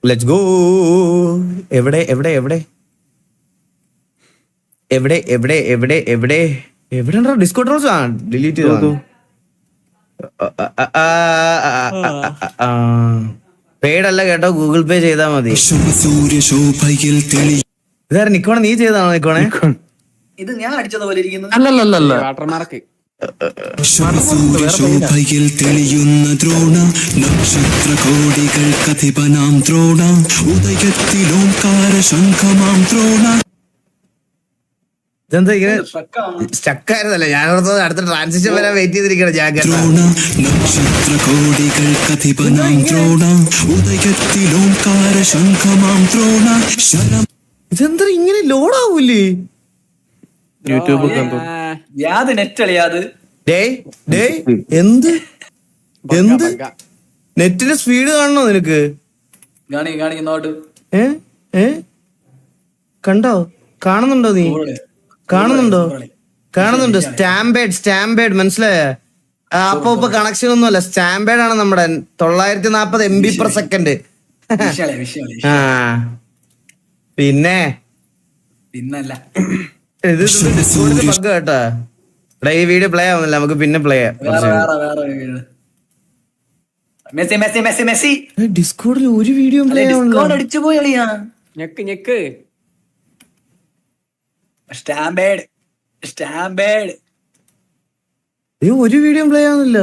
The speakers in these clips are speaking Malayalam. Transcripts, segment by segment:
Let's go. എവിടെ എവിടെ എവിടെ എവിടെ എവിടെ എവിടെ എവിടെ എവിടെ ഡിസ്കോഡ് റോസ്? ആ ഡിലീറ്റ് ചെയ്തു. പേടല്ല കേട്ടോ, ഗൂഗിൾ പേ ചെയ്താ മതി. ഇതാരും നിക്കോണെ, നീ ചെയ്താണോ നിക്കോണെ? ഇത് ഞാൻ അടിച്ചതുപോലെ ഇരിക്കുന്നു. അല്ലല്ലല്ല, വാട്ടർമാർക്ക് ശോഭയിൽ തെളിയുന്ന ദ്രോണ നക്ഷത്ര കോടികൾക്കധിപനാം ദ്രോണ ഉദയത്തിലോംകാര ശംഖമാം ദ്രോണ. ഇതെന്താ ഇങ്ങനെ സ്റ്റക്കായിരുന്നല്ലേ? ഞാനോർത്തത് അടുത്ത ട്രാൻസിഷൻ വരാൻ വെയിറ്റ് ചെയ്തിരിക്കണം. ദ്രോണ നക്ഷത്ര കോടികൾക്കധിപനാം ദ്രോണ ഉദയത്തിലോംകാര ശംഖമാം ദ്രോണ ശരം. ഇതെന്താ ഇങ്ങനെ ലോഡാവൂലേ? YouTube യാത് net അളിയാത്. എന്ത് എന്ത് നെറ്റിന്റെ സ്പീഡ് കാണണോ നിനക്ക്? കാണിക്കുന്നോട്ട് കണ്ടോ? കാണുന്നുണ്ടോ? നീ കാണുന്നുണ്ടോ? കാണുന്നുണ്ട്. സ്റ്റാമ്പേഡ് മനസ്സിലായ? അപ്പൊ ഇപ്പൊ കണക്ഷൻ ഒന്നുമല്ല, സ്റ്റാമ്പേഡ് ആണ് നമ്മുടെ 940 MB/s. ആ പിന്നല്ല ഇത് ബഗ് കേട്ടാ. ഇവിടെ ഈ വീഡിയോ പ്ലേ ആവുന്നില്ല, നമുക്ക് പിന്നെ പ്ലേ ചെയ്യാം. ഡിസ്കോഡിൽ ഒരു വീഡിയോ പ്ലേ അടിച്ചു പോയി അളിയാ. ഞെക്ക് ഞെക്ക് സ്റ്റാമ്പേഡ് ഒരു വീഡിയോ പ്ലേ ആവുന്നില്ല.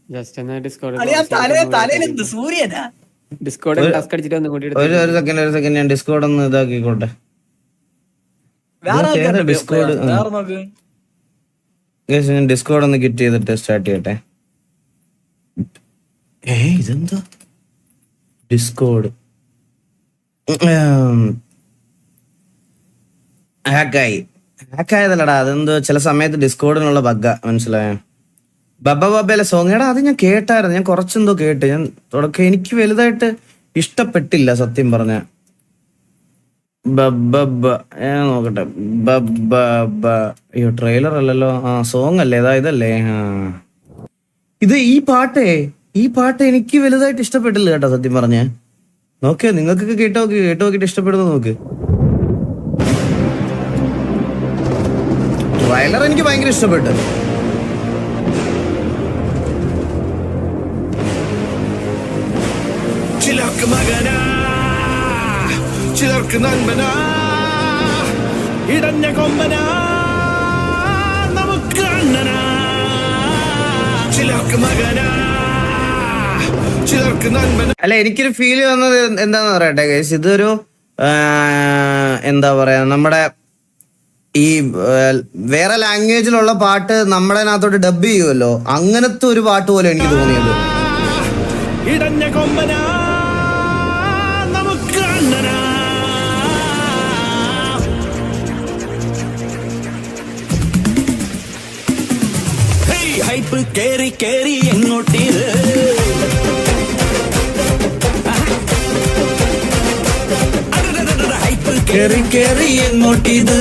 ജസ്റ്റ് എന്നാ ഡിസ്കോഡ് തലയിലെന്ത് സൂര്യനാ? ഡിസ്കോഡ് ടാസ്ക് അടിച്ചിട്ട് ഒന്ന് കൂട്ടി ഒരു സെക്കൻഡ് ഞാൻ ഡിസ്കോഡ് ഒന്ന് ഇതാക്കിക്കോട്ടെ. ഡിസ്കോഡ് ഞാൻ ഡിസ്കോഡ് ഒന്ന് കിറ്റ് ചെയ്തിട്ട് സ്റ്റാർട്ട് ചെയ്യട്ടെ. ഇതെന്താ ഡിസ്കോഡ് ഹാക്കായതല്ലടാ, അതെന്തോ ചില സമയത്ത് ഡിസ്കോഡിനുള്ള ബഗ്ഗ, മനസ്സിലായോ? ബബ്ബയിലെ സോങ് എടാ, അത് ഞാൻ കേട്ടായിരുന്നു. ഞാൻ കുറച്ചെന്തോ കേട്ട്. ഞാൻ തുടക്കം എനിക്ക് വലുതായിട്ട് ഇഷ്ടപ്പെട്ടില്ല സത്യം പറഞ്ഞ. നോക്കട്ടെ. അയ്യോ ട്രെയിലർ അല്ലല്ലോ, ആ സോങ് അല്ലേ? ഇതല്ലേ? ഇത് ഈ പാട്ട് എനിക്ക് വലുതായിട്ട് ഇഷ്ടപ്പെട്ടില്ല കേട്ടോ സത്യം പറഞ്ഞ. നോക്കിയോ, നിങ്ങൾക്കൊക്കെ കേട്ടോ നോക്കിട്ട് ഇഷ്ടപ്പെടുന്നു നോക്ക്. ട്രെയിലർ എനിക്ക് ഭയങ്കര ഇഷ്ടപ്പെട്ടു. ചിലർക്ക് മകനാ, ചിലർക്ക് നൻപനാ, ഇടഞ്ഞ കൊമ്പനാ, നമുക്ക് അണ്ണനാ. ചിലർക്ക് മകനാ, ചിലർക്ക് നൻപനാ. അല്ല, എനിക്കൊരു ഫീൽ വന്നത് എന്താന്ന് പറയട്ടെ ഗൈസ്, ഇതൊരു എന്താ പറയാ, നമ്മുടെ ഈ വേറെ ലാംഗ്വേജിലുള്ള പാട്ട് നമ്മുടെ അതിനകത്തോട്ട് ഡബ് ചെയ്യുമല്ലോ, അങ്ങനത്തെ ഒരു പാട്ട് പോലെ എനിക്ക് തോന്നിയത്. ഇടഞ്ഞ കൊമ്പനാ, നമുക്ക് അണ്ണനാ. ഹൈപ്പ് കേറി കേറി എങ്ങോട്ടീത്, ഹൈപ്പ് കേറി കേറി എങ്ങോട്ടീത്,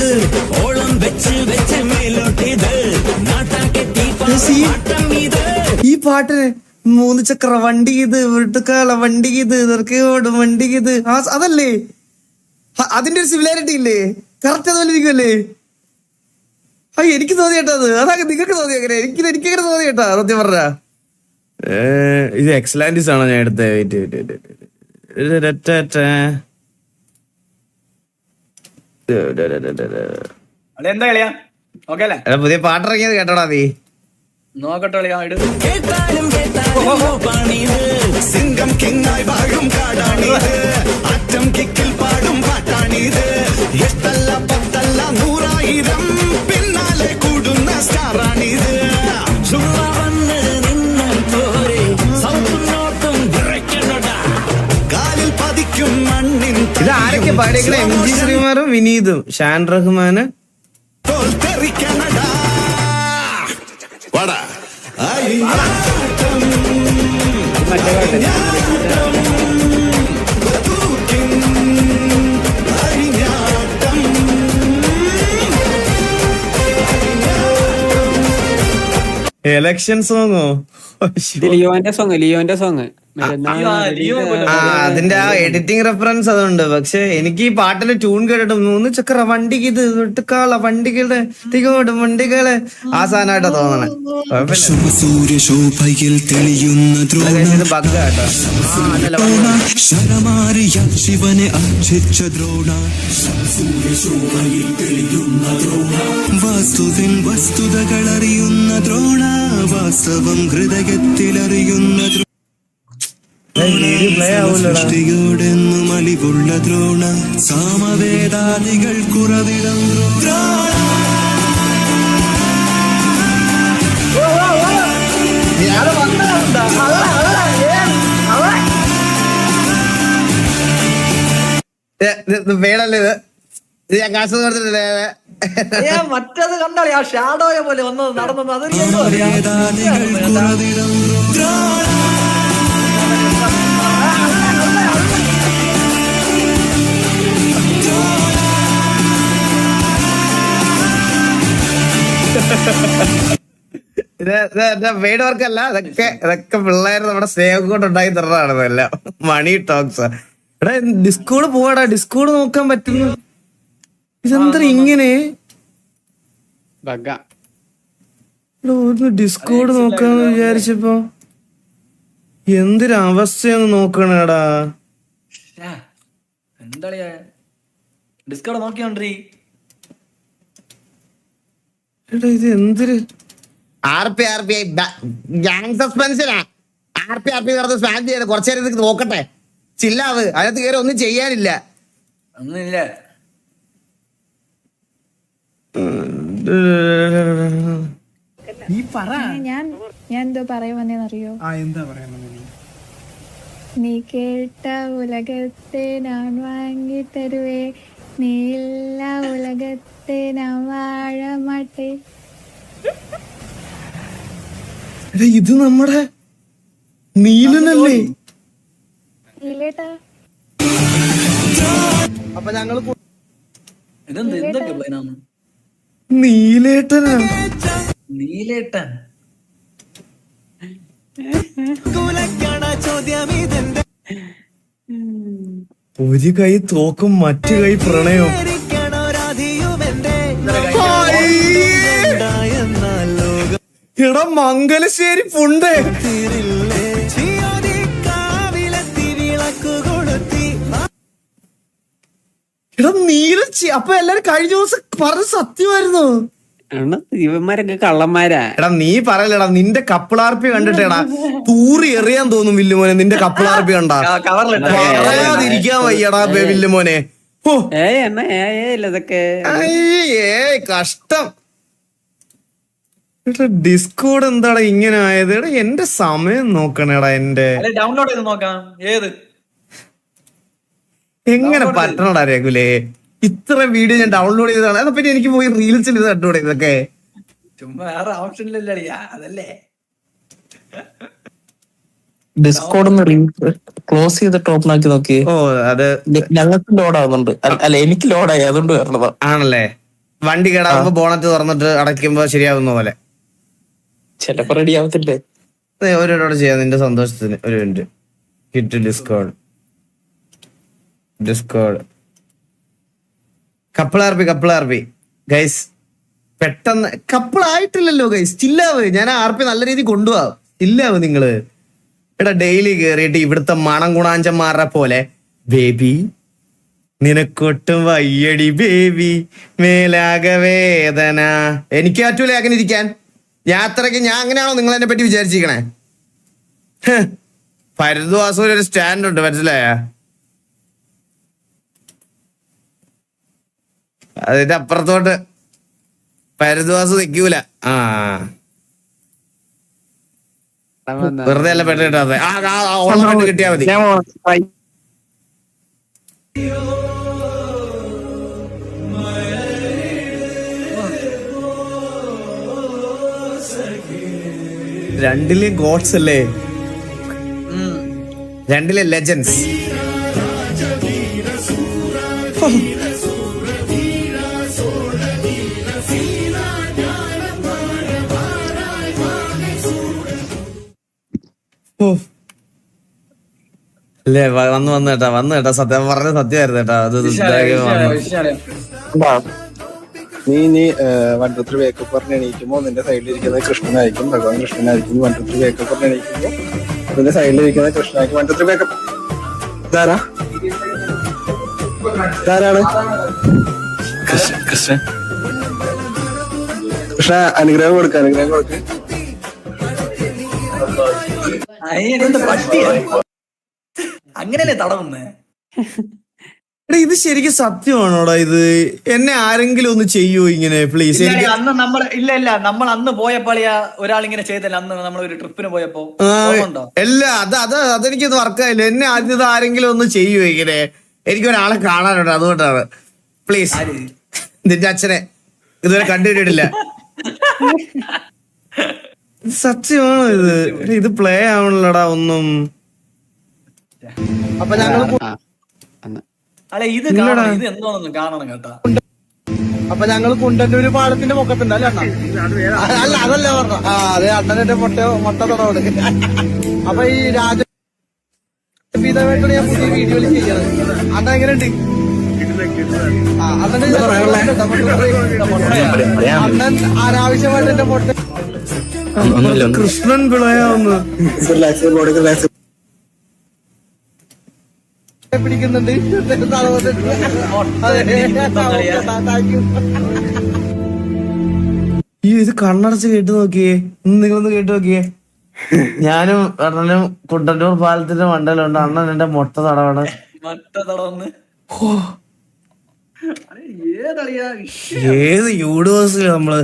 ഓളം വെച്ച് വെച്ച് മേലോട്ടീത്, നാട്ടാക്കെത്തി പാട്ടം ഇത്. ഈ പാട്ടിന് 3 ചക്ര വണ്ടി, ഇത് വീട്ടുകാല വണ്ടി, ഇത് ഓടും വണ്ടി, ഇത് അതല്ലേ? അതിന്റെ ഒരു സിമിലാരിറ്റി ഇല്ലേ? കറക്റ്റ് അതുപോലെ ഇരിക്കുമല്ലേ? എനിക്ക് തോന്നി കേട്ടോ അത്. അതൊക്കെ നിങ്ങൾക്ക് തോന്നി അങ്ങനെ? എനിക്കങ്ങനെ തോന്നി കേട്ടാ സത്യം പറഞ്ഞ. ഇത് എക്സലാൻഡിസ് ആണോ ഞാൻ എടുത്തത്? പുതിയ പാട്ടിറങ്ങിയത് കേട്ടോടാ നീ? നോക്കട്ടെ സിംഗം കിങ്ങായി വാഴും കാടാണിത്, അറ്റം കിക്കിൽ പാടും പാട്ടാണിത്, എട്ടല്ല 10 100,000 പിന്നാലെ കൂടുന്ന സ്റ്റാറാണിത്. കാലിൽ പതിക്കും മണ്ണിൻ. ഇത് ആരൊക്കെ പാടിയേക്കണ? MG ശ്രീകുമാറും വിനീതും ഷാൻ റഹ്മാന്. തോൽ തെറിക്കണടാ വട എലക്ഷൻ സോങ്ങോ? ലിയോന്റെ സോങ് അതിന്റെ ആ എഡിറ്റിംഗ് റെഫറൻസ് അതുണ്ട്. പക്ഷെ എനിക്ക് ഈ പാട്ടിന്റെ ട്യൂൺ കേട്ടിട്ട് 3 ചക്ര വണ്ടിക്ക് ഇത് വിട്ടുക്കാള വണ്ടികളുടെ തികോടും വണ്ടികളെ ആ സാധനമായിട്ടാ തോന്നണേ. സൂര്യശോഭയിൽ തെളിയുന്ന ബഗ് കേട്ടോ. ശരമാരിയ ശിവനെ അർച്ചിച്ച ദ്രോണ വസ്തുതകളറിയുന്ന ദ്രോണ വാസ്തവം ഹൃദയത്തിലറിയുന്ന സൃഷ്ടിയോടെന്നും അലിവുള്ള ദ്രോണ സാമവേദാദികൾ കുറവിടം വേണല്ലേ ഇത് ഞാൻ കാശ് കൊടുത്തിട്ടില്ലേ? മറ്റത് കണ്ടാളി ആ ഷാഡോയെ പോലെ വന്നത് നടന്നത് അത് സാമവേദാദികൾ കുറവിടം മെയ്ഡ് വർക്കല്ല, ഇതൊക്കെ പിള്ളേർ നമ്മുടെ സ്നേഹം കൊണ്ട് ഉണ്ടാക്കി തരണതാണ് ഇതെല്ലാം. Money talks. എടാ ഡിസ്കോഡ് പോവാടാ, ഡിസ്കോഡ് നോക്കാൻ പറ്റുന്നു. ഇതെന്താ ഇങ്ങനെ? ഒന്ന് ഡിസ്കോഡ് നോക്കാന്ന് വിചാരിച്ചപ്പോ എന്തൊരവസ്ഥയെന്ന് നോക്കണേടാ. എന്താളിയാ ഡിസ്കോഡ് നോക്കിയോണ്ടീ. എടാ ഇത് എന്തൊരു ഗ്യാങ് സസ്പെൻഷനാ. RP സ്പാൻ ചെയ്ത് കുറച്ചു നേരം ഇത് നോക്കട്ടെ. ചില്ലാവ് അതിനകത്ത് കയറി ഒന്നും ചെയ്യാനില്ല. ഒന്നുമില്ല. ഞാൻ എന്തോ പറയുമെന്നറിയോ? നീ കേട്ട ഉലകത്തെ ഞാൻ വാങ്ങി തരുവേ, നീ ഇല്ല ഉലകത്തെ ഞാൻ വാഴ മാട്ടേ. ഇത് നമ്മുടെ നീലനല്ലേ? നീലേട്ടാ അപ്പൊ ഞങ്ങള് എന്തൊക്കെ പ്ലാനാണ്? നീലേട്ടനാ. നീലേട്ടൻ ഒരു കൈ തോക്കും മറ്റു കൈ പ്രണയവും. എടാ മംഗലശ്ശേരി പുണ്ട്. എടാ നീലച്ചി. അപ്പൊ എല്ലാരും കഴിഞ്ഞ ദിവസം പറഞ്ഞ സത്യമായിരുന്നു. ഇവന്മാരൊക്കെ കള്ളന്മാരാ. എടാ നീ പറയലടാ, നിന്റെ കപ്പിളാർപ്പി കണ്ടിട്ടേടാ തൂറി എറിയാൻ തോന്നും വില്ലുമോനെ. നിന്റെ കപ്പിളാർപ്പി കണ്ടാ പറയാതിരിക്കാൻ വയ്യടാ വില്ലുമോനെ. ഓ ഇതൊക്കെ കഷ്ടം. ഡിസ്കോഡ് എന്താടാ ഇങ്ങനെ ആയത്? എടാ എന്റെ സമയം നോക്കണേടാ. എന്റെ ഡൗൺലോഡ് ചെയ്ത് നോക്കാം. ഏത് എങ്ങനെ പറ്റണടാ രഘുലേ? ഇത്ര വീഡിയോ ഞാൻ ഡൗൺലോഡ് ചെയ്തതാണ്. അതിനെപ്പറ്റി എനിക്ക് പോയി റീൽസിൽ ഇത് കണ്ടുകൂടെ? ഇതൊക്കെ ചുമ്മാ വേറെ ഓപ്ഷനിലല്ലേ അതല്ലേ. ഡിസ്കോഡ് ഒന്ന് ക്ലോസ് ചെയ്തിട്ട് ഓപ്പൺ ആക്കി നോക്കി. ഓ അത് ഞങ്ങൾക്ക് ലോഡ് ആവുന്നുണ്ട്. അല്ല എനിക്ക് ലോഡായി, അതുകൊണ്ട് വരണതാ. ആണല്ലേ? വണ്ടി കേടാകുമ്പോ ബോണറ്റ് തുറന്നിട്ട് അടയ്ക്കുമ്പോ ശരിയാവുന്ന പോലെ ചിലപ്പോ റെഡി ആവത്തില്ലേ? ഓരോരോട് ചെയ്യാം നിന്റെ സന്തോഷത്തിന്. ഒരു മിനിറ്റ്. ഹിറ്റ് ഡിസ്കോഡ് കപ്പിളാർപ്പി ഗൈസ്. പെട്ടെന്ന് കപ്പിളായിട്ടില്ലല്ലോ ഗൈസ്. ചില്ലാവ്. ഞാൻ RP നല്ല രീതിയിൽ കൊണ്ടുപോവാം. ചില്ലാവ് നിങ്ങള്. എടാ ഡെയിലി കേറിയിട്ട് ഇവിടുത്തെ മണം ഗുണാഞ്ചന്മാരുടെ പോലെ ബേബി നിനക്കൊട്ടും വയ്യടി ബേബി മേലാകെ വേദന. എനിക്ക് പറ്റൂലേ അങ്ങനെ ഇരിക്കാൻ. യാത്രക്ക് ഞാൻ അങ്ങനെയാണോ നിങ്ങൾ എന്നെ പറ്റി വിചാരിച്ചിരിക്കണേ? ഫരിദ്വാസൂർ ഒരു സ്റ്റാൻഡ് ഉണ്ട്, മനസ്സിലായ? അതിന്റെ അപ്പുറത്തോട്ട് ഫരിദ്വാസ് നിൽക്കൂല. വെറുതെ അല്ല പെട്ട് കിട്ടാതെ. ഓൾറെഡി കിട്ടിയാ മതി. രണ്ടിലെ ഗോഡ്സ് അല്ലേ? രണ്ടിലെ ലെജൻസ്. അല്ലേ വന്നു കേട്ടാ സത്യം പറഞ്ഞ സത്യമായിരുന്നു കേട്ടാ അത് നീ 1 2 3 വേക്കപ്പ് പറഞ്ഞ് എണീക്കുമ്പോ നിന്റെ സൈഡിലിരിക്കുന്നത് കൃഷ്ണനായിരിക്കും, ഭഗവാൻ കൃഷ്ണനായിരിക്കും. 1 2 3 വേക്കപ്പ് പറഞ്ഞ് എണീക്കുമ്പോ നിന്റെ സൈഡിലിരിക്കുന്നത് കൃഷ്ണനായിരിക്കും. 1 2 3 വേക്കപ്പ്. ഇതാരാണ്? കൃഷ്ണ അനുഗ്രഹം കൊടുക്ക. അങ്ങനെയല്ലേ തടവുന്നേ? ഇത് ശരിക്കും സത്യമാണോടാ? ഇത് എന്നെ ആരെങ്കിലും ഒന്ന് ചെയ്യോ ഇങ്ങനെ പ്ലീസ്? അന്ന് നമ്മൾ ഇല്ല നമ്മൾ അന്ന് പോയപ്പോളിയാ ഒരാളിങ്ങനെ ചെയ്തല്ല. അന്ന് നമ്മൾ ഒരു ട്രിപ്പിന് പോയപ്പോ അല്ല അതെനിക്കൊന്ന് വർക്കായില്ല. എന്നെ ആദ്യം ആരെങ്കിലും ഒന്ന് ചെയ്യോ ഇങ്ങനെ? എനിക്ക് ഒരാളെ കാണാനുണ്ട്, അതുകൊണ്ടാണ്. പ്ലീസ് നിന്റെ അച്ഛനെ ഇതുവരെ കണ്ടുകിട്ടിട്ടില്ല. സത്യമാണോ ഇത്? ഇത് പ്ലേ ആവണല്ലോടാ ഒന്നും. അപ്പൊ ഞങ്ങൾ അല്ല ഇത് ഇത് എന്താണെന്ന് കാണണം കേട്ടാ. അപ്പൊ ഞങ്ങൾ കുണ്ടന്നൂര് പാലത്തിന്റെ മുഖത്തുണ്ട് അല്ല അല്ല അതല്ല പറഞ്ഞ അതെ അണ്ണന്റെ മുട്ട തുടങ്ങും. അപ്പൊ ഈ രാജപീതമായിട്ടാണ് ഞാൻ പുതിയ വീഡിയോയിൽ ചെയ്യണത്. അണ്ണ എങ്ങനെയുണ്ട്? അണ്ണൻ അനാവശ്യമായിട്ട് എന്റെ മുട്ട കൃഷ്ണൻ പിളയാവുന്നു പിടിക്കുന്നുണ്ട്. ഇത് കണ്ണടച്ച് കേട്ടു നോക്കിയേ, നിങ്ങളൊന്ന് കേട്ടു നോക്കിയേ. ഞാനും അണ്ണനും കുണ്ടന്നൂർ പാലത്തിന്റെ മണ്ടലുണ്ട്. അണ്ണൻ എന്റെ മുട്ട തടവാണ്. ഏത് യൂണിവേഴ്സിൽ നമ്മള്?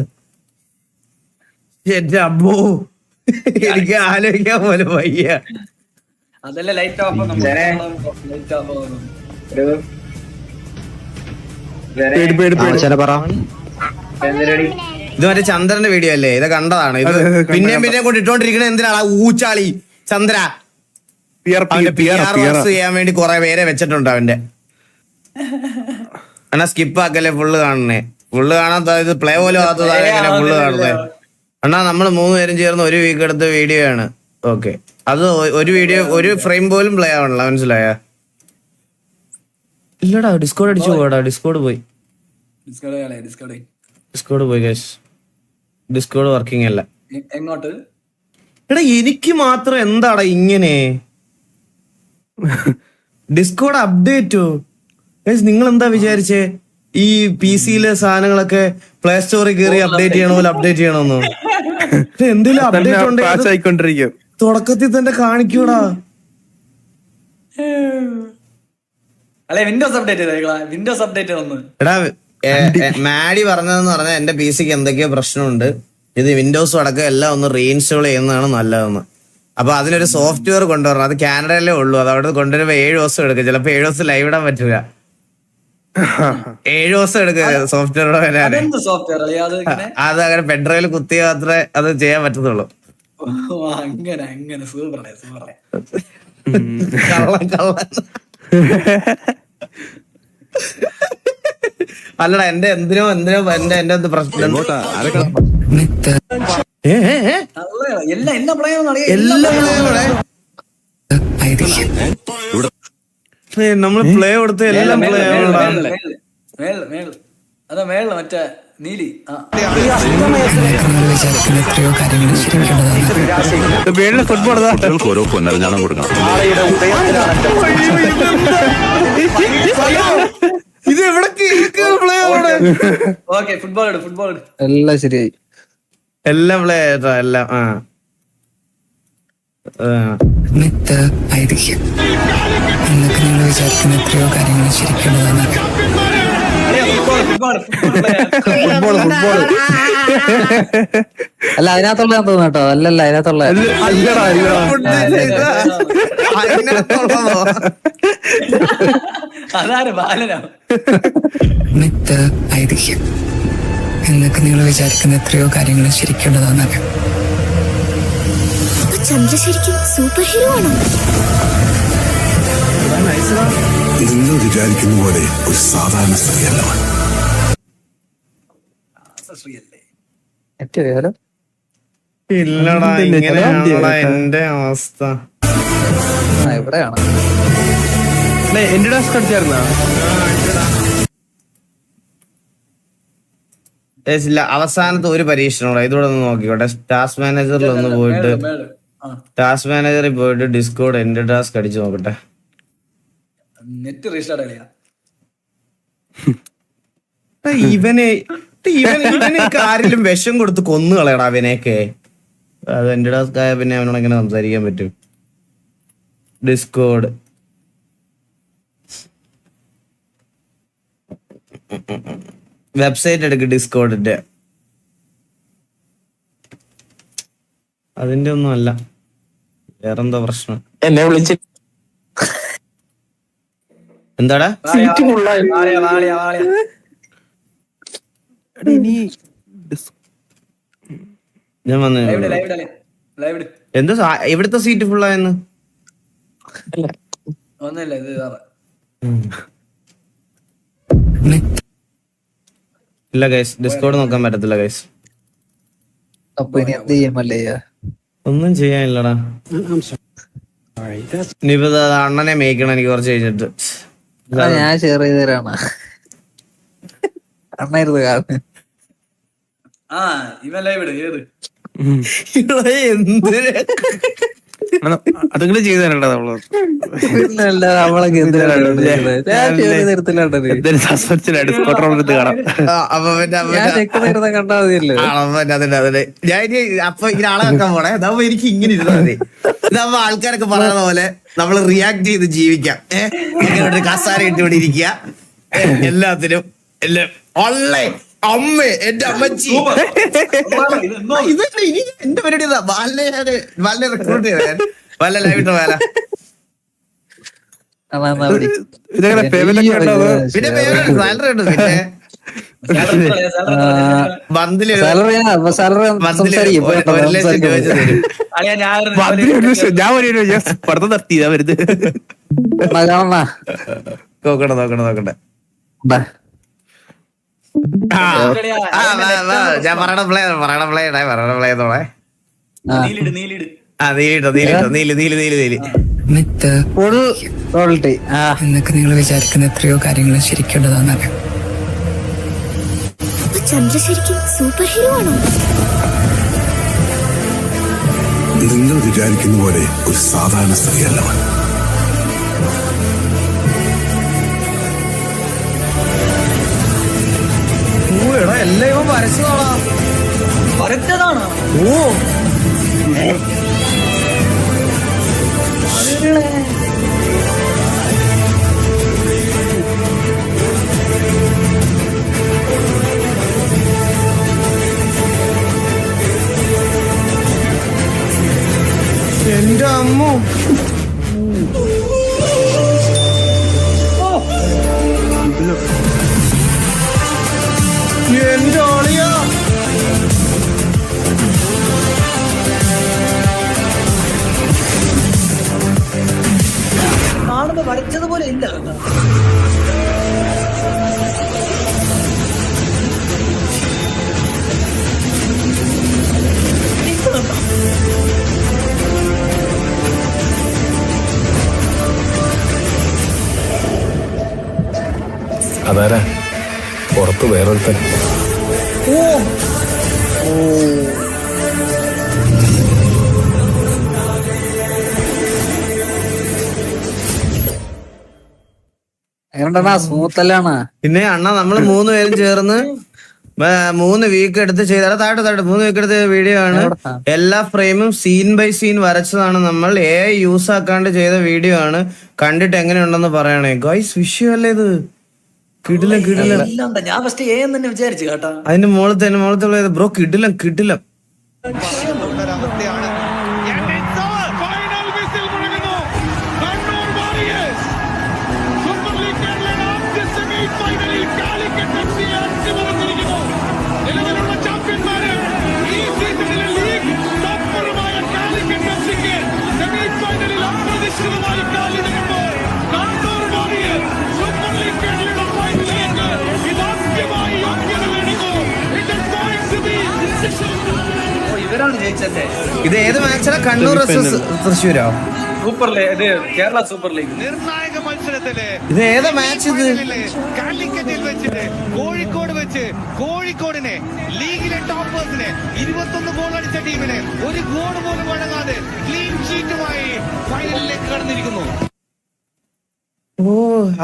എന്റെ അമ്മോ, എനിക്ക് ആലോചിക്കാൻ പോലും വയ്യ. അതല്ലേ ലൈറ്റ് ഓഫ് ഇത് മറ്റേ ചന്ദ്രന്റെ വീഡിയോ അല്ലേ? ഇത് കണ്ടതാണ്. ഇത് പിന്നെയും കൊണ്ട് ഇട്ടോണ്ടിരിക്കണ എന്തിനാണ്? ഊച്ചാളി ചന്ദ്ര ചെയ്യാൻ വേണ്ടി കുറെ പേരെ വെച്ചിട്ടുണ്ട് അവന്റെ. അണ്ണാ സ്കിപ്പ് ആക്കല്ലേ, ഫുള്ള് കാണണേ. ഫുള്ള് കാണാത്ത ഇത് പ്ലേ പോലും ആകാത്തതാണ്. എങ്ങനെ ഫുള്ള് കാണുന്നത്? അണ്ണാ നമ്മള് 3 പേരും ചേർന്ന് 1 വീക്ക് എടുത്ത വീഡിയോ ആണ്. ഓക്കെ, അത് ഒരു വീഡിയോ ഒരു ഫ്രെയിം പോലും പ്ലേ ആവണല്ലോ, മനസ്സിലായ? ഇല്ലടാ, ഡിസ്കോഡ് അടിച്ചു പോടാ. ഡിസ്കോഡ് പോയി ഗൈസ്. ഡിസ്കോഡ് വർക്കിംഗ് അല്ല. എങ്ങോട്ട്? എടാ എനിക്ക് മാത്രം എന്താടാ ഇങ്ങനെ? ഡിസ്കോഡ് അപ്ഡേറ്റോ ഗൈസ്? നിങ്ങൾ എന്താ വിചാരിച്ചേ ഈ PC-യിലെ സാധനങ്ങളൊക്കെ പ്ലേ സ്റ്റോറിൽ കയറി അപ്ഡേറ്റ് ചെയ്യണ പോലെ അപ്ഡേറ്റ് ചെയ്യണമെന്നോ? എന്തെങ്കിലും അപ്ഡേറ്റ് ഉണ്ടെങ്കിൽ തുടക്കത്തിൽ തന്നെ കാണിക്കൂടാ. അല്ലെ വിൻഡോസ് അപ്ഡേറ്റ് വന്നു. എടാ മാഡി പറഞ്ഞതെന്ന് പറഞ്ഞാൽ എന്റെ PC-ക്ക് എന്തൊക്കെയോ പ്രശ്നമുണ്ട്, ഇത് വിൻഡോസും അടക്കം എല്ലാം ഒന്ന് റീഇൻസ്റ്റോൾ ചെയ്യുന്നതാണ് നല്ലതെന്ന്. അപ്പൊ അതിനൊരു സോഫ്റ്റ്വെയർ കൊണ്ടുവരണം. അത് കാനഡയിലേ ഉള്ളൂ. അത് അവിടെ കൊണ്ടുവരുമ്പോ 7 ദിവസം എടുക്കും. ചിലപ്പോ 7 ദിവസം ലൈവ് ഇടാൻ പറ്റില്ല. 7 ദിവസം എടുക്കുക സോഫ്റ്റ്വെയർ വരാന്. അത് അങ്ങനെ പെൻഡ്രൈവിൽ കുത്തിയ മാത്രമേ അത് ചെയ്യാൻ പറ്റത്തുള്ളൂ. അല്ലടാ, എന്റെ എന്തിനോ എന്റെ പ്രശ്നം. നമ്മള് പ്ലേ കൊടുത്ത് എല്ലാം പ്ലേ അതാ മേളില് മറ്റേ നീലി. ഓരോ പൊന്നരഞ്ഞാണം കൊടുക്കണം. ഇത് എവിടെ ഫുട്ബോൾ എല്ലാം ശരിയായി. എല്ലാം പ്ലേ ആയിട്ടാ എല്ലാം. മിത്ത് ഐതിഹ്യം എന്നൊക്കെ നിങ്ങൾ വിചാരിക്കുന്ന എത്രയോ കാര്യങ്ങൾ ശരിക്കുള്ളതാണ്. അല്ല അതിനകത്തുള്ള തോന്നുന്നു കേട്ടോ. അല്ലല്ല അതിനകത്തുള്ള മിത്ത് ഐതിഹ്യം എന്നൊക്കെ നിങ്ങൾ വിചാരിക്കുന്ന എത്രയോ കാര്യങ്ങൾ ശരിക്കുള്ളതാണ്. ചന്ദ്ര ശരിക്കും സൂപ്പർ ഹീറോ ആണോ? നിങ്ങൾ വിചാരിക്കുന്ന പോലെ ഒരു സാധാരണ സ്ത്രീയല്ല. ഇല്ലടാ, ഇങ്ങനെയാണോടാ എന്റെ അവസ്ഥ? ഇവിടെയാണ് എന്റെ ടാസ്ക് അടിച്ചായിരുന്നാ? ഇല്ല, അവസാനത്തെ ഒരു പരീക്ഷണം ഇതൂടെ ഒന്ന് നോക്കിക്കോട്ടെ. ടാസ്ക് മാനേജറിൽ ഒന്ന് പോയിട്ട് ടാസ്ക് മാനേജറിൽ പോയിട്ട് ഡിസ്കോഡ് എന്റെ ടാസ്ക് അടിച്ചു നോക്കട്ടെ. നെറ്റ് റീസ്റ്റാർട്ട് ചെയ്യാം. ഇവന് ആരിലും വിഷം കൊടുത്ത് കൊന്നു കളയടാ അവനെയൊക്കെ. അത് എന്റെ ടാസ്ക് ആയ പിന്നെ അവനോട് എങ്ങനെ സംസാരിക്കാൻ പറ്റും? ഡിസ്കോഡ് വെബ്സൈറ്റ് എടുക്ക്. ഡിസ്കോഡിന്റെ അതിന്റെ ഒന്നും അല്ല, വേറെന്തോ പ്രശ്നം. എന്നെ വിളിച്ച് എന്താടാ ഞാൻ വന്നു. എന്താ ഇവിടുത്തെ സീറ്റ് ഫുള്ളായെന്ന്? ഒന്നുമില്ല, ഇത് ഇല്ല ഗൈസ്, ഡിസ്കോഡ് നോക്കാൻ പറ്റത്തില്ല ഗൈസ്. അപ്പൊ ഇനി എന്ത് ചെയ്യുമല്ലേ? ഒന്നും ചെയ്യാനില്ലടാ. ഇനിയിപ്പോ അണ്ണനെ മേയ്ക്കണം എനിക്ക് കുറച്ച് കഴിഞ്ഞിട്ട്. ഞാൻ ഷെയർ ചെയ്ത് തരാണ്. അണ്ണായിരുന്നു കാരണം. ഇവൻ ലൈവ് ഇട്. ഏത് അതെങ്കിലും ചെയ്തു തരണ്ട നമ്മള്. നമ്മളൊക്കെ കണ്ടാ മതിയല്ലോ. അപ്പൊ ഇങ്ങനെ ആളെ വെക്കാൻ പോണേ. അതാവുമ്പോ എനിക്ക് ഇങ്ങനെ ഇരുന്നാ മതി. ഇതാവുമ്പോ ആൾക്കാരൊക്കെ പറയുന്ന പോലെ നമ്മള് റിയാക്ട് ചെയ്ത് ജീവിക്കാം. ഇങ്ങനെ കസാര ഇട്ടുകൊണ്ട് ഇരിക്കുക എല്ലാത്തിനും. എല്ലാം ഓൺലൈൻ അമ്മ എന്റെ അമ്മച്ചി ഇതല്ലേ ഇനി എന്റെ പരിപാടി. ബാലിനെ റിക്രൂട്ട് ചെയ്ത വല്ല ലൈവിട്ട വേല. പിന്നെ സാലറി ഉണ്ട്. പിന്നെ മന്ത്ലി 1 ലക്ഷം രൂപ വെച്ച് തരും. ഞാൻ പഠിത്തം നിർത്തിയതാ വരുന്നത്. നോക്കട്ടെ ഞാൻ പറയണ പ്ലേ തോളെ. എന്നൊക്കെ നിങ്ങൾ വിചാരിക്കുന്ന എത്രയോ കാര്യങ്ങൾ ശരിക്കുള്ളതാണെന്നറിയാം. ചന്ദ്ര ശരിക്കും സൂപ്പർ ഹീറോ ആണോ? നിങ്ങൾ വിചാരിക്കുന്ന പോലെ ഒരു സാധാരണ സ്ത്രീയല്ല അവൻ. എല്ലാം ഇവൻ വരച്ചതാണോ? ഓ എന്റെ അമ്മ. എന്റെ ആളിയാ. കാണുമ്പോ വരച്ചതുപോലെ ഇല്ല. അതാരാ പുറത്ത് വേറൊരുത്തൻ? സ്മൂത്തല്ലാണ്. പിന്നെ അണ്ണ നമ്മള് 3 പേരും ചേർന്ന് 3 വീക്ക് എടുത്ത് ചെയ്ത താഴെ 3 വീക്ക് എടുത്ത വീഡിയോ ആണ്. എല്ലാ ഫ്രെയിമും സീൻ ബൈ സീൻ വരച്ചതാണ്. നമ്മൾ യൂസ് ആക്കാണ്ട് ചെയ്ത വീഡിയോ ആണ്. കണ്ടിട്ട് എങ്ങനെയുണ്ടെന്ന് പറയണേ ഗൈസ്. വിഷയമല്ലേ ഇത്? കിടിലം. ഞാൻ ഫസ്റ്റ് തന്നെ വിചാരിച്ചു കേട്ടാ. അതിന്റെ മുകളത്തെ ബ്രോ കിടിലം. ഇവരാണ് ജയിച്ചല്ലേ? ഇത് ഏത് മാച്ചാ? കണ്ണൂർ തൃശ്ശൂരോ? സൂപ്പർ ലീഗ്, ഇത് കേരള സൂപ്പർ ലീഗ്. നിർണായക മത്സരത്തില് ഇത് ഏതാ മാച്ച് ഇത്? കാലിക്കറ്റിൽ വെച്ചിട്ട് കോഴിക്കോട് വെച്ച് കോഴിക്കോടിനെ ലീഗിലെ ടോപ്പേഴ്സിനെ 21 ഗോൾ അടിച്ച ടീമിനെ ഒരു ഗോൾ പോലും വഴങ്ങാതെ ക്ലീൻ ഷീറ്റുമായി ഫൈനലിലേക്ക് കടന്നിരിക്കുന്നു. ഓ,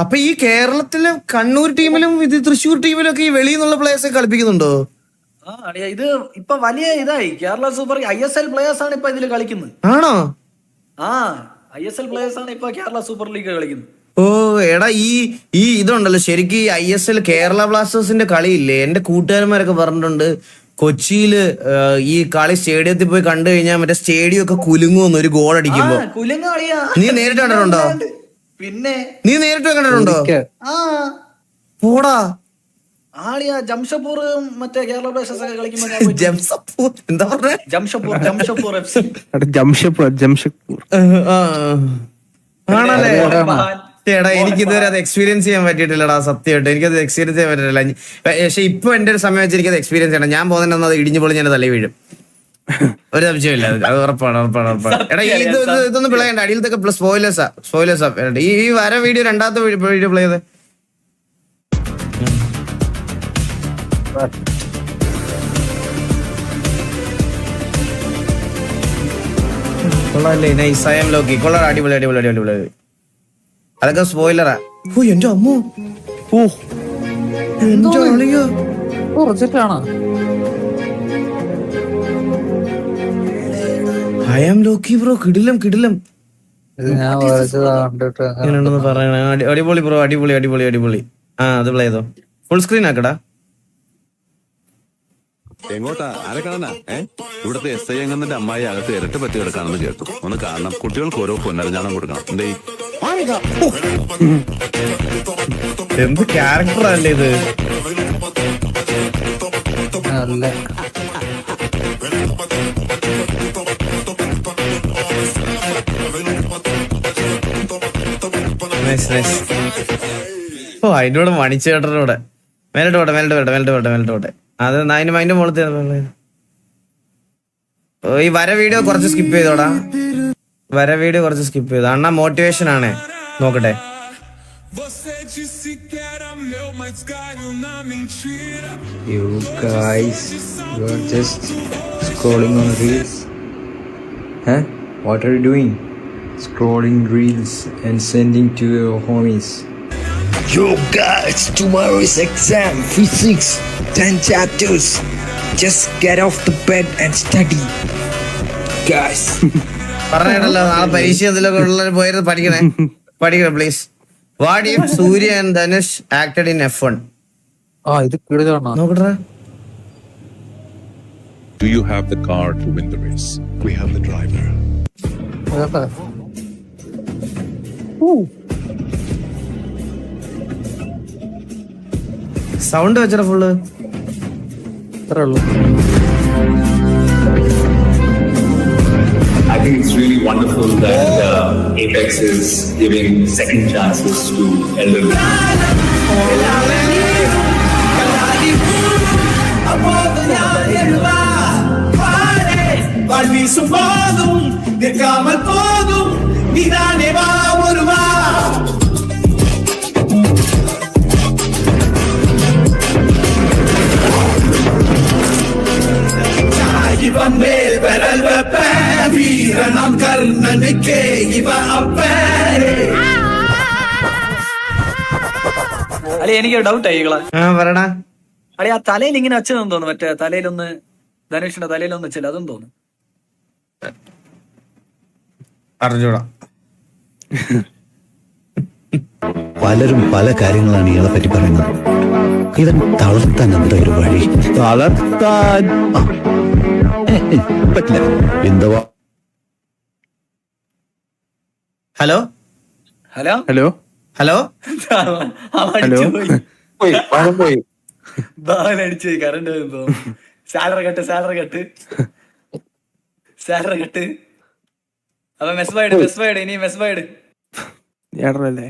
അപ്പൊ ഈ കേരളത്തിലെ കണ്ണൂർ ടീമിലും ഇത് തൃശ്ശൂർ ടീമിലും ഒക്കെ ഈ വെളിയിൽ നിന്നുള്ള പ്ലേയേഴ്സ് കളിപ്പിക്കുന്നുണ്ടോ? ആ അളിയാ, ഇത് ഇപ്പൊ വലിയ ഇതായി. കേരള സൂപ്പർ ISL പ്ലേയേഴ്സ് ആണ് ഇപ്പൊ ഇതിൽ കളിക്കുന്നത്. ആണോ? ആ, ISL പ്ലേയേഴ്സ് ആണ് ഇപ്പൊ കേരള സൂപ്പർ ലീഗ് കളിക്കുന്നത്. ഓ എടാ, ഈ ഇതുണ്ടല്ലോ ശരിക്കും ഈ ISL കേരള ബ്ലാസ്റ്റേഴ്സിന്റെ കളിയില്ലേ, എന്റെ കൂട്ടുകാരന്മാരൊക്കെ പറഞ്ഞിട്ടുണ്ട് കൊച്ചിയില് ഈ കളി സ്റ്റേഡിയത്തിൽ പോയി കണ്ടു കഴിഞ്ഞാൽ മറ്റേ സ്റ്റേഡിയം ഒക്കെ കുലുങ്ങുമെന്ന് ഒരു ഗോൾ അടിക്കുമ്പോ. കുലുങ്ങ കളിയാ. നീ നേരിട്ട് കണ്ടിട്ടുണ്ടോ? പിന്നെ നീ നേരിട്ട് കണ്ടിട്ടുണ്ടോ? ആ പോടാ ആളിയാ, ജംഷഡ്പൂർ മറ്റേ കേരള ബ്ലാസ്റ്റേഴ്സ് ഒക്കെ കളിക്കുമ്പോ ഞാൻ പോയി. ജംഷഡ്പൂർ എന്താ പറഞ്ഞേ? ജംഷഡ്പൂർ FC. ജംഷഡ്പൂർ ആണല്ലേ? എടാ, എനിക്ക് ഇതുവരെ അത് എക്സ്പീരിയൻസ് ചെയ്യാൻ പറ്റിയിട്ടില്ലടാ, സത്യമായിട്ട് എനിക്കത് എക്സ്പീരിയൻസ് ചെയ്യാൻ പറ്റില്ല. പക്ഷെ ഇപ്പൊ എന്റെ ഒരു സമയം വെച്ച് എനിക്കത് എക്സ്പീരിയൻസ് ചെയ്യണം. ഞാൻ പോകുന്നതിന് അത് ഇടിഞ്ഞു പൊളി ഞാൻ തലേ വീഴും, ഒരു സംശയമില്ല. അത് ഉറപ്പാണ്. എടാ, ഇതൊന്നും പ്ലേ ചെയ്യണ്ട, അടിയിലത്തൊക്കെ സ്പോയിലേഴ്സാ. ഈ വര വീഡിയോ രണ്ടാമത്തെ വീഡിയോ പ്ലേ ചെയ്ത് കൊള്ളാല്ലേ? Nice, I am Loki. കൊള്ളാം, അടിപൊളി. അതൊക്കെ സ്പോയിലറാ. ഓ എന്റെ അമ്മോ, ഓ എന്റെ അളിയോ, ഐ ആം ലോക്കി ബ്രോ. കിടിലം. എങ്ങനെയാണെന്ന് പറയണ? അടിപൊളി ബ്രോ, അടിപൊളി. ആ, അത് പ്ലേ ചെയ്തോ, ഫുൾ സ്ക്രീൻ ആക്കടാ. എങ്ങോട്ടാ? ആരെക്കാണാ? ഇവിടുത്തെ SI അംഗത്തിന്റെ അമ്മായി അകത്ത് ഇരട്ട പറ്റി കിടക്കാണെന്ന് കേട്ടു. ഒന്ന് കാണണം. കുട്ടികൾക്ക് ഓരോ പൊന്നരഞ്ഞാണം കൊടുക്കണം. എന്തേ എന്ത് ക്യാരക്ടറല്ലേ ഇത്? ഓ, അതിന്റെ കൂടെ മണിച്ചേട്ടനോടെ മേലോട്ട് അത് അതിന്റെ മുകളിൽ. ഈ വര വീഡിയോ കുറച്ച് സ്കിപ്പ് ചെയ്തോടാ. അണ്ണാ മോട്ടിവേഷൻ ആണ്, നോക്കട്ടെ. You guys, you're just scrolling on reels. Huh? What are you doing? Scrolling reels and sending to your homies. Yo guys, tomorrow is exam, physics, 10 chapters. Just get off the bed and study. Guys. പറഞ്ഞല്ലോ, നാളെ പരീക്ഷ എന്തെങ്കിലും പോയത് പഠിക്കണേ please. What if Surya and Dhanush acted in F1? നോക്കട്ടെ. Do you have the car to win the race? We have the driver. Sound വെച്ചാ full. I think it's really wonderful that Apex is giving second chances to elderly. അല്ലെ, എനിക്ക് ഡൗട്ട് ആയി പറയടാ. അല്ലെ, ആ തലയിൽ ഇങ്ങനെ വെച്ചതെന്ന് തോന്നുന്നു. മറ്റേ തലയിലൊന്ന് ധനുഷിന്റെ തലയിലൊന്ന് വെച്ചില്ല, അതെന്ന് തോന്നുന്നു. അറിഞ്ഞൂടാ. പലരും പല കാര്യങ്ങളാണ് ഇയാളെ പറ്റി പറയുന്നത്. ഇവൻ തളർത്താൻ എന്താ ഒരു വഴി? തളർത്താൻ പറ്റില്ല. എന്തുവാ? ഹലോ അടിച്ചു കറണ്ട് സാലറി കട്ട്. അപ്പൊ മെസ്ബൈഡ് ഇനി മെസ്ബൈഡ് ഏട്ടനല്ലേ?